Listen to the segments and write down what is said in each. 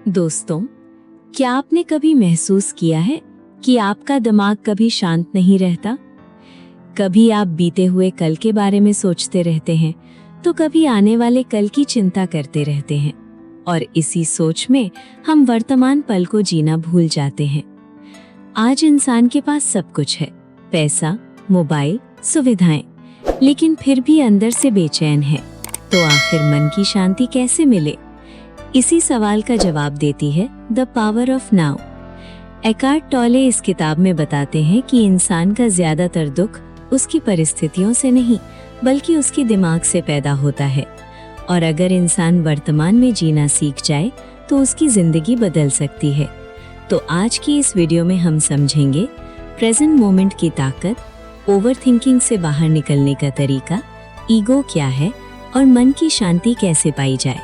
दोस्तों, क्या आपने कभी महसूस किया है कि आपका दिमाग कभी शांत नहीं रहता? कभी आप बीते हुए कल के बारे में सोचते रहते हैं, तो कभी आने वाले कल की चिंता करते रहते हैं और इसी सोच में हम वर्तमान पल को जीना भूल जाते हैं। आज इंसान के पास सब कुछ है, पैसा, मोबाइल, सुविधाएं, लेकिन फिर भी अंदर से बेचैन है। तो आखिर मन की शांति कैसे मिले? इसी सवाल का जवाब देती है the power of now. Eckhart Tolle इस किताब में बताते हैं कि इंसान का ज्यादातर दुख उसकी परिस्थितियों से नहीं, बल्कि उसके दिमाग से पैदा होता है। और अगर इंसान वर्तमान में जीना सीख जाए तो उसकी जिंदगी बदल सकती है। तो आज की इस वीडियो में हम समझेंगे प्रेजेंट मोमेंट की ताकत, ओवरथिंकिंग से बाहर निकलने का तरीका, ईगो क्या है और मन की शांति कैसे पाई जाए।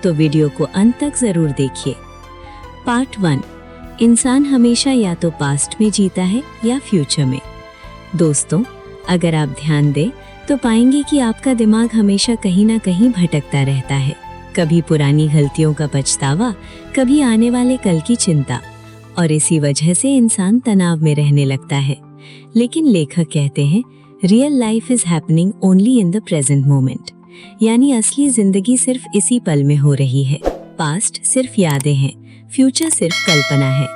तो वीडियो को अंत तक जरूर देखिए। पार्ट 1, इंसान हमेशा या तो पास्ट में जीता है या फ्यूचर में। दोस्तों, अगर आप ध्यान दें तो पाएंगे कि आपका दिमाग हमेशा कहीं ना कहीं भटकता रहता है। कभी पुरानी गलतियों का पछतावा, कभी आने वाले कल की चिंता, और इसी वजह से इंसान तनाव में रहने लगता है। लेकिन लेखक कहते हैं real life is happening only in the present moment, यानी असली जिंदगी सिर्फ इसी पल में हो रही है। पास्ट सिर्फ यादें हैं, फ्यूचर सिर्फ कल्पना है,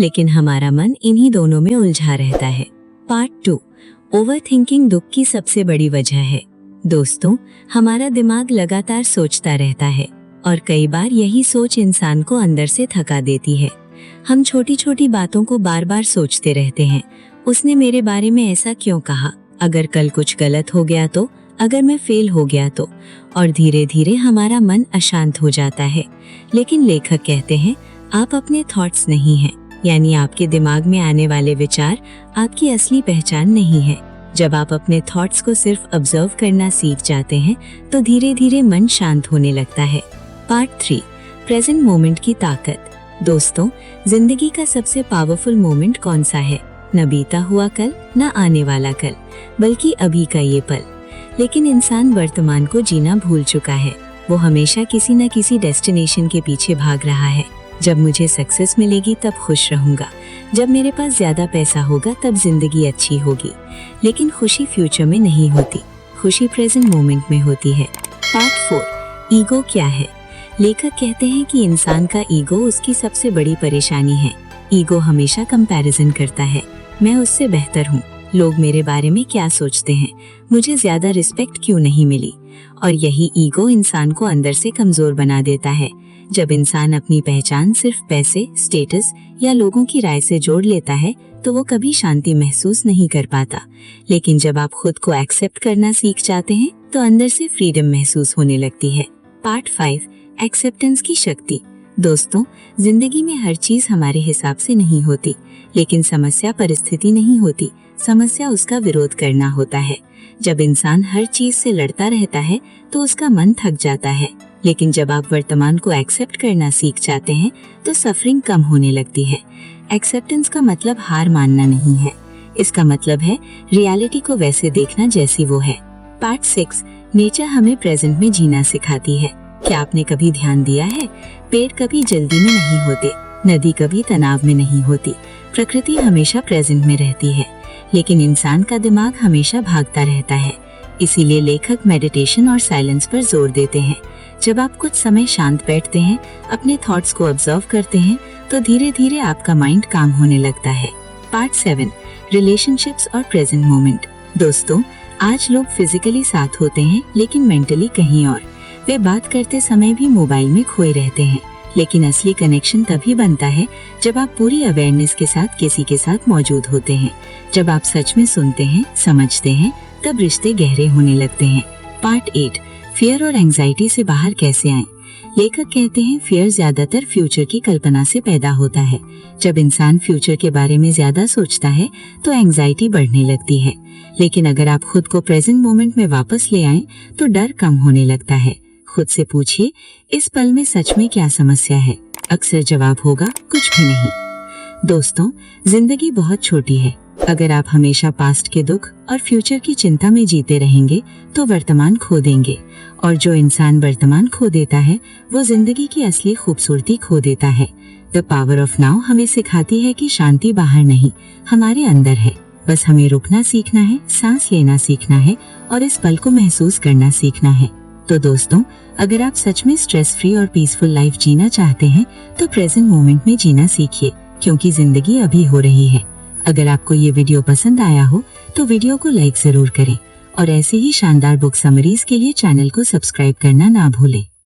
लेकिन हमारा मन इन्हीं दोनों में उलझा रहता है। पार्ट 2, ओवरथिंकिंग दुख की सबसे बड़ी वजह है। दोस्तों, हमारा दिमाग लगातार सोचता रहता है और कई बार यही सोच इंसान को अंदर से थका देती है। हम छोटी छोटी बातों को बार बार सोचते रहते हैं। उसने मेरे बारे में ऐसा क्यों कहा? अगर कल कुछ गलत हो गया तो? अगर मैं फेल हो गया तो? और धीरे धीरे हमारा मन अशांत हो जाता है। लेकिन लेखक कहते हैं आप अपने थॉट्स नहीं हैं, यानी आपके दिमाग में आने वाले विचार आपकी असली पहचान नहीं है। जब आप अपने थॉट्स को सिर्फ ऑब्जर्व करना सीख जाते हैं तो धीरे धीरे मन शांत होने लगता है। पार्ट 3, प्रेजेंट मोमेंट की ताकत। दोस्तों, जिंदगी का सबसे पावरफुल मोमेंट कौन सा है? न बीता हुआ कल, न आने वाला कल, बल्कि अभी का ये पल। लेकिन इंसान वर्तमान को जीना भूल चुका है। वो हमेशा किसी न किसी डेस्टिनेशन के पीछे भाग रहा है। जब मुझे सक्सेस मिलेगी तब खुश रहूंगा, जब मेरे पास ज्यादा पैसा होगा तब जिंदगी अच्छी होगी। लेकिन खुशी फ्यूचर में नहीं होती, खुशी प्रेजेंट मोमेंट में होती है। पार्ट 4, ईगो क्या है? लेखक कहते हैं कि इंसान का ईगो उसकी सबसे बड़ी परेशानी है। ईगो हमेशा कंपैरिजन करता है, मैं उससे बेहतर हूँ, लोग मेरे बारे में क्या सोचते हैं, मुझे ज्यादा रिस्पेक्ट क्यों नहीं मिली। और यही ईगो इंसान को अंदर से कमजोर बना देता है। जब इंसान अपनी पहचान सिर्फ पैसे, स्टेटस या लोगों की राय से जोड़ लेता है तो वो कभी शांति महसूस नहीं कर पाता। लेकिन जब आप खुद को एक्सेप्ट करना सीख जाते हैं तो अंदर से फ्रीडम महसूस होने लगती है। पार्ट 5, एक्सेप्टेंस की शक्ति। दोस्तों, जिंदगी में हर चीज हमारे हिसाब से नहीं होती, लेकिन समस्या परिस्थिति नहीं होती, समस्या उसका विरोध करना होता है। जब इंसान हर चीज से लड़ता रहता है तो उसका मन थक जाता है। लेकिन जब आप वर्तमान को एक्सेप्ट करना सीख जाते हैं तो सफरिंग कम होने लगती है। एक्सेप्टेंस का मतलब हार मानना नहीं है, इसका मतलब है रियलिटी को वैसे देखना जैसी वो है। पार्ट 6, नेचर हमें प्रेजेंट में जीना सिखाती है। क्या आपने कभी ध्यान दिया है, पेड़ कभी जल्दी में नहीं होते, नदी कभी तनाव में नहीं होती, प्रकृति हमेशा प्रेजेंट में रहती है, लेकिन इंसान का दिमाग हमेशा भागता रहता है। इसीलिए लेखक मेडिटेशन और साइलेंस पर जोर देते हैं। जब आप कुछ समय शांत बैठते हैं, अपने थॉट्स को ऑब्जर्व करते हैं, तो धीरे धीरे आपका माइंड काम होने लगता है। पार्ट 7, रिलेशनशिप्स और प्रेजेंट मोमेंट। दोस्तों, आज लोग फिजिकली साथ होते हैं लेकिन मेंटली कहीं और। वे बात करते समय भी मोबाइल में खोए रहते हैं। लेकिन असली कनेक्शन तभी बनता है जब आप पूरी अवेयरनेस के साथ किसी के साथ मौजूद होते हैं। जब आप सच में सुनते हैं, समझते हैं, तब रिश्ते गहरे होने लगते हैं। पार्ट 8, फियर और एंजाइटी से बाहर कैसे आएं? लेखक कहते हैं फियर ज्यादातर फ्यूचर की कल्पना से पैदा होता है। जब इंसान फ्यूचर के बारे में ज्यादा सोचता है तो एंजाइटी बढ़ने लगती है। लेकिन अगर आप खुद को प्रेजेंट मोमेंट में वापस ले आएं तो डर कम होने लगता है। खुद से पूछिए, इस पल में सच में क्या समस्या है? अक्सर जवाब होगा कुछ भी नहीं। दोस्तों, जिंदगी बहुत छोटी है, अगर आप हमेशा पास्ट के दुख और फ्यूचर की चिंता में जीते रहेंगे तो वर्तमान खो देंगे, और जो इंसान वर्तमान खो देता है वो जिंदगी की असली खूबसूरती खो देता है। द पावर ऑफ नाउ हमें सिखाती है कि शांति बाहर नहीं, हमारे अंदर है। बस हमें रुकना सीखना है, सांस लेना सीखना है और इस पल को महसूस करना सीखना है। तो दोस्तों, अगर आप सच में स्ट्रेस फ्री और पीसफुल लाइफ जीना चाहते हैं तो प्रेजेंट मोमेंट में जीना सीखिए, क्योंकि जिंदगी अभी हो रही है। अगर आपको ये वीडियो पसंद आया हो तो वीडियो को लाइक जरूर करें और ऐसे ही शानदार बुक समरीज के लिए चैनल को सब्सक्राइब करना ना भूलें।